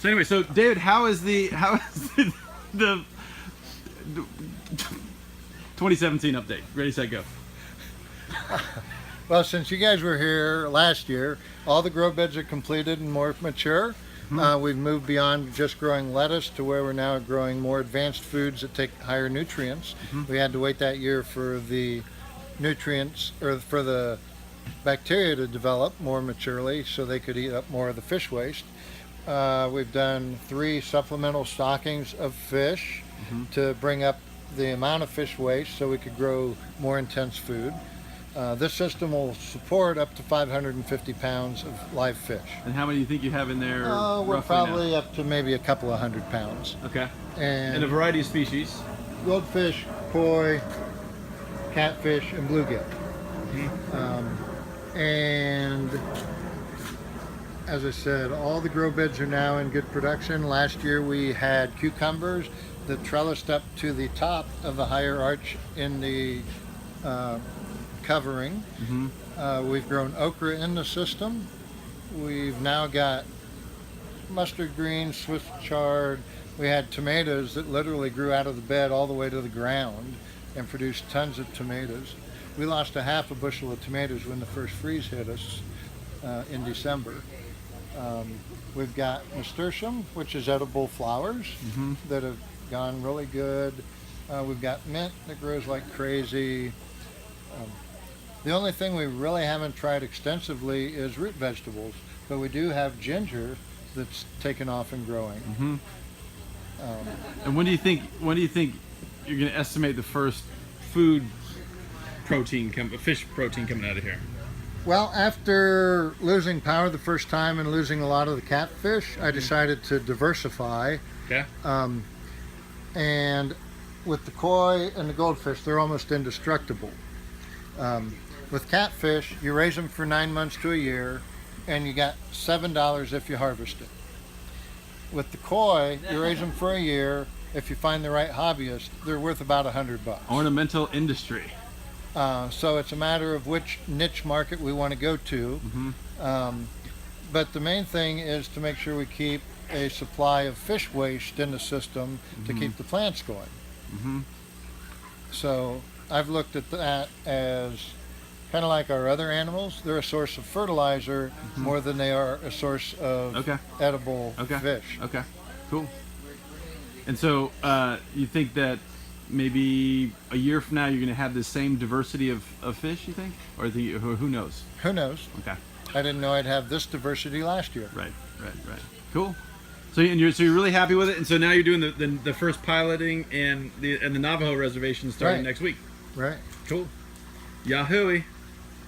So anyway, so David, how is the 2017 update? Ready, set, go. Well, since you guys were here last year, all the grow beds are completed and more mature. We've moved beyond just growing lettuce to where we're now growing more advanced foods that take higher nutrients. We had to wait that year for the nutrients, or for the bacteria to develop more maturely so they could eat up more of the fish waste. We've done 3 supplemental stockings of fish to bring up the amount of fish waste so we could grow more intense food. This system will support up to 550 pounds of live fish. And how many do you think you have in there? We're probably up to maybe a couple of 100 pounds. Okay. And a variety of species. Goldfish, koi, catfish, and bluegill. And as I said, all the grow beds are now in good production. Last year we had cucumbers that trellised up to the top of the higher arch in the covering. We've grown okra in the system. We've now got mustard greens, Swiss chard. We had tomatoes that literally grew out of the bed all the way to the ground and produced tons of tomatoes. We lost a half a bushel of tomatoes when the first freeze hit us in December. We've got nasturtium, which is edible flowers that have gone really good. We've got mint that grows like crazy. The only thing we really haven't tried extensively is root vegetables, but we do have ginger that's taken off and growing. And when do you think you're going to estimate the first fish protein coming out of here? Well, after losing power the first time and losing a lot of the catfish, I decided to diversify. Okay. And with the koi and the goldfish, they're almost indestructible. With catfish, you raise them for 9 months to a year, and you got $7 if you harvest it. With the koi, you raise them for a year. If you find the right hobbyist, they're worth about $100. Ornamental industry. So it's a matter of which niche market we want to go to. But the main thing is to make sure we keep a supply of fish waste in the system to keep the plants going. So I've looked at that as kind of like our other animals. They're a source of fertilizer more than they are a source of edible fish. Okay, cool. And so you think that maybe a year from now you're going to have the same diversity of fish, you think? Or who knows? Who knows? Okay. I didn't know I'd have this diversity last year. Right. Cool. So you're really happy with it, and so now you're doing the first piloting and the Navajo reservation starting next week. Right. Cool. Yahoo!